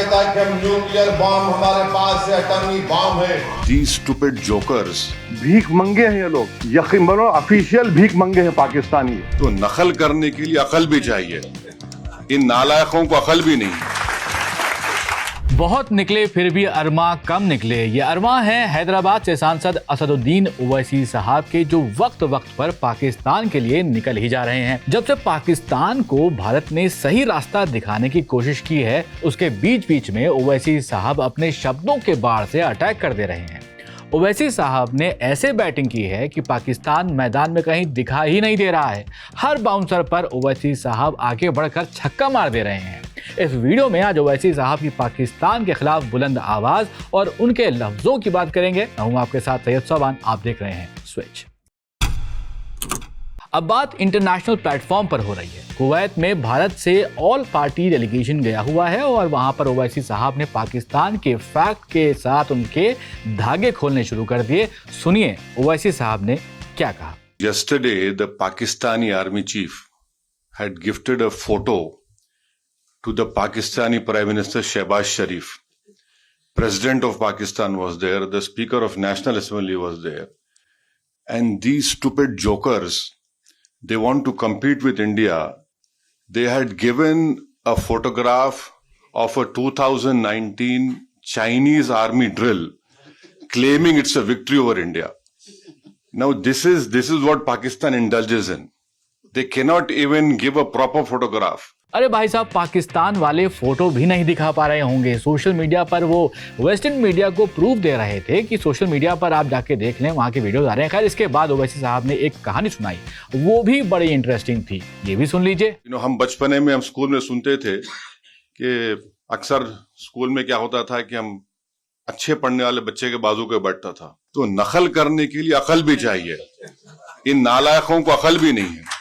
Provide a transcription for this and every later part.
कहता है कि हम न्यूक्लियर बॉम्ब हमारे पास है, एटॉमिक बॉम्ब है। These stupid jokers भीख मंगे हैं ये लोग, यकीन मानो ऑफिशियल भीख मंगे हैं पाकिस्तानी। तो नकल करने के लिए अकल भी चाहिए, इन नालायकों को अकल भी नहीं। बहुत निकले फिर भी अरमा कम निकले। ये अरमा है हैदराबाद से सांसद असदुद्दीन ओवैसी साहब के, जो वक्त वक्त पर पाकिस्तान के लिए निकल ही जा रहे हैं। जब से पाकिस्तान को भारत ने सही रास्ता दिखाने की कोशिश की है, उसके बीच बीच में ओवैसी साहब अपने शब्दों के बाढ़ से अटैक कर दे रहे हैं। ओवैसी साहब ने ऐसे बैटिंग की है कि पाकिस्तान मैदान में कहीं दिखा ही नहीं दे रहा है। हर बाउंसर पर ओवैसी साहब आगे बढ़कर छक्का मार दे रहे हैं। इस वीडियो में आज ओवैसी साहब की पाकिस्तान के खिलाफ बुलंद आवाज और उनके लफ्जों की बात करेंगे। मैं हूं आपके साथ सैयद सोबान, आप देख रहे हैं स्विच। अब बात इंटरनेशनल प्लेटफॉर्म पर हो रही है। कुवैत में भारत से ऑल पार्टी डेलीगेशन गया हुआ है और वहां पर ओवैसी साहब ने पाकिस्तान के फैक्ट के साथ उनके धागे खोलने शुरू कर दिए। सुनिए ओवैसी साहब ने क्या कहा। Yesterday, the Pakistani army chief had gifted a photo to the Pakistani Prime Minister Shehbaz Sharif. President of Pakistan was there, the Speaker of National Assembly was there. And these stupid jokers, they want to compete with India. They had given a photograph of a 2019 Chinese army drill, claiming it's a victory over India. Now this is what Pakistan indulges in. They cannot even give a proper photograph. अरे भाई साहब, पाकिस्तान वाले photo भी नहीं दिखा पा रहे होंगे। सोशल मीडिया पर वो वेस्टर्न मीडिया को प्रूफ दे रहे थे कि सोशल मीडिया पर आप जाके देख लें, वहाँ के वीडियोस आ रहे हैं। खैर, इसके बाद ओवैसी साहब ने एक कहानी सुनाई, वो भी बड़ी इंटरेस्टिंग थी। ये भी सुन लीजिए। हम बचपने में हम स्कूल में सुनते थे कि अक्सर स्कूल में क्या होता था कि हम अच्छे पढ़ने वाले बच्चे के बाजू के बैठता था। तो नकल करने के लिए अकल भी चाहिए, इन नालायकों को अकल भी नहीं है।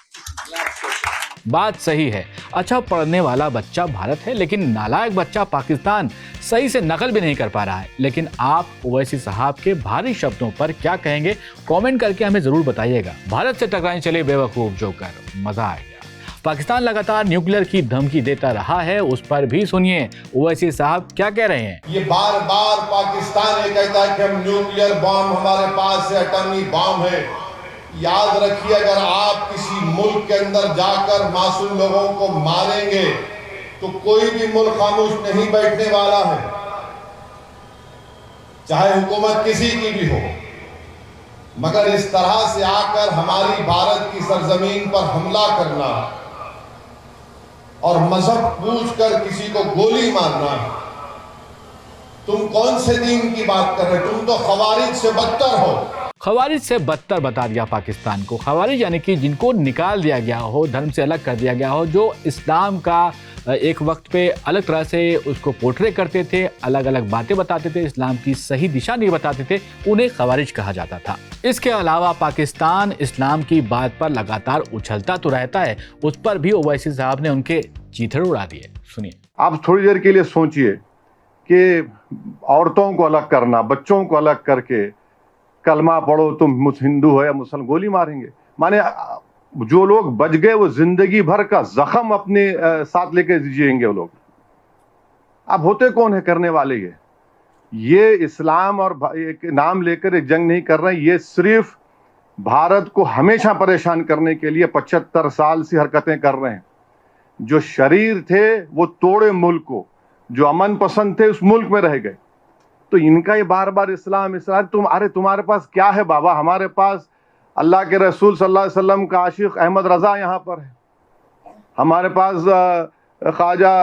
बात सही है, अच्छा पढ़ने वाला बच्चा भारत है, लेकिन नालायक बच्चा पाकिस्तान सही से नकल भी नहीं कर पा रहा है। लेकिन आप ओवैसी साहब के भारी शब्दों पर क्या कहेंगे, कमेंट करके हमें जरूर बताइएगा। भारत से टकराने चले बेवकूफ जोकर, मजा आ गया। पाकिस्तान लगातार न्यूक्लियर की धमकी देता रहा है, उस पर भी सुनिए ओवैसी साहब क्या कह रहे हैं। ये बार बार पाकिस्तान ये कहता है कि हम न्यूक्लियर बॉम्ब हमारे पास है, एटॉमिक बॉम्ब है। याद रखिए, अगर आप किसी मुल्क के अंदर जाकर मासूम लोगों को मारेंगे तो कोई भी मुल्क खामोश नहीं बैठने वाला है, चाहे हुकूमत किसी की भी हो। मगर इस तरह से आकर हमारी भारत की सरजमीन पर हमला करना और मजहब पूछकर किसी को गोली मारना, तुम कौन से दीन की बात कर रहे हो? तुम तो खवारिज से बदतर हो। खवारिज से बदतर बता दिया पाकिस्तान को। खवारिज यानी कि जिनको निकाल दिया गया हो, धर्म से अलग कर दिया गया हो, जो इस्लाम का एक वक्त पे अलग तरह से उसको पोर्ट्रे करते थे, अलग अलग बातें बताते थे, इस्लाम की सही दिशा नहीं बताते थे, उन्हें खवारिज कहा जाता था। इसके अलावा पाकिस्तान इस्लाम की बात पर लगातार उछलता तो रहता है, उस पर भी ओवैसी साहब ने उनके चीथड़े उड़ा दिए। सुनिए। आप थोड़ी देर के लिए सोचिए कि औरतों को अलग करना, बच्चों को अलग करके कलमा पढ़ो तुम हिंदू हो या मुसलमान, गोली मारेंगे। माने जो लोग बच गए वो जिंदगी भर का जख्म अपने साथ लेके जिएंगे वो लोग। अब होते कौन है करने वाले? ये इस्लाम और एक नाम लेकर एक जंग नहीं कर रहे हैं, ये सिर्फ भारत को हमेशा परेशान करने के लिए 75 साल से हरकतें कर रहे हैं। जो शरीर थे वो तोड़े मुल्क को, जो अमन पसंद थे उस मुल्क में रह गए। तो इनका ये बार बार इस्लाम तुम्हारे पास क्या है बाबा? हमारे पास अल्लाह के रसूल सल्लल्लाहु अलैहि वसल्लम का आशिक अहमद रजा यहाँ पर है, हमारे पास ख्वाजा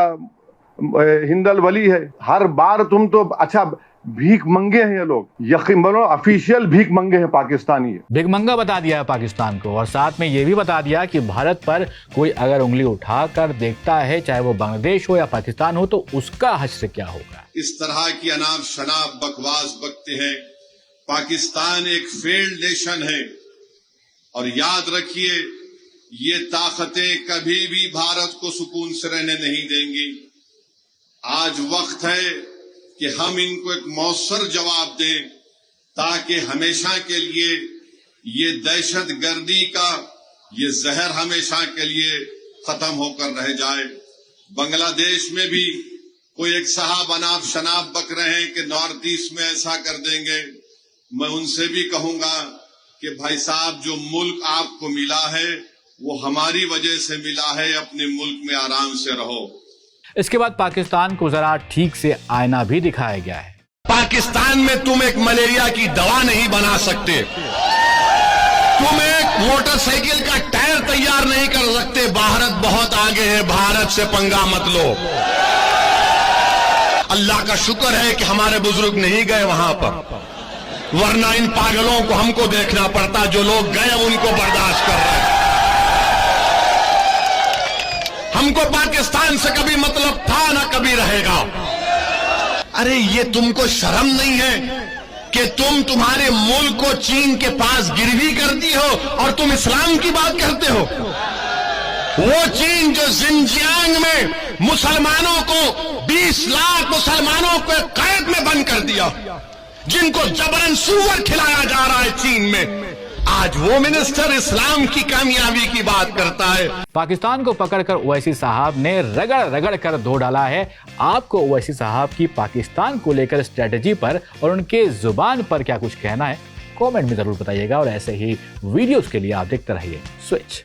हिंदल वली है। हर बार तुम तो अच्छा भीख मंगे हैं ये लोग, यकीन मानो ऑफिशियल भीख मंगे हैं पाकिस्तानी। भीख मंगा बता दिया है पाकिस्तान को, और साथ में ये भी बता दिया कि भारत पर कोई अगर उंगली उठाकर देखता है, चाहे वो बांग्लादेश हो या पाकिस्तान हो, तो उसका हश्र क्या होगा। इस तरह की अनाप शनाप बकवास बकते हैं। पाकिस्तान एक फेल्ड नेशन है और याद रखिए, ये ताकतें कभी भी भारत को सुकून से रहने नहीं देंगी। आज वक्त है कि हम इनको एक मौसर जवाब दें, ताकि हमेशा के लिए ये दहशत गर्दी का ये जहर हमेशा के लिए खत्म होकर रह जाए। बांग्लादेश में भी कोई एक साहब अनाप शनाप बक रहे हैं कि नॉर्थ ईस्ट में ऐसा कर देंगे। मैं उनसे भी कहूंगा कि भाई साहब, जो मुल्क आपको मिला है वो हमारी वजह से मिला है, अपने मुल्क में आराम से रहो। इसके बाद पाकिस्तान को जरा ठीक से आईना भी दिखाया गया है। पाकिस्तान में तुम एक मलेरिया की दवा नहीं बना सकते, तुम एक मोटरसाइकिल का टायर तैयार नहीं कर सकते। भारत बहुत आगे है, भारत से पंगा मत लो। अल्लाह का शुक्र है कि हमारे बुजुर्ग नहीं गए वहां पर, वरना इन पागलों को हमको देखना पड़ता। जो लोग गए उनको बर्दाश्त कर रहे हैं। हमको पाकिस्तान से कभी मतलब था, ना कभी रहेगा। अरे ये तुमको शर्म नहीं है कि तुम्हारे मुल्क को चीन के पास गिरवी कर दी हो और तुम इस्लाम की बात करते हो? वो चीन जो जिनजियांग में मुसलमानों को 20 लाख मुसलमानों को कैद में बंद कर दिया, जिनको जबरन सूअर खिलाया जा रहा है चीन में, आज वो मिनिस्टर इस्लाम की कामयाबी की बात करता है। पाकिस्तान को पकड़कर ओवैसी साहब ने रगड़ रगड़ कर धो डाला है। आपको ओवैसी साहब की पाकिस्तान को लेकर स्ट्रेटजी पर और उनके जुबान पर क्या कुछ कहना है, कमेंट में जरूर बताइएगा। और ऐसे ही वीडियोस के लिए आप देखते रहिए स्विच।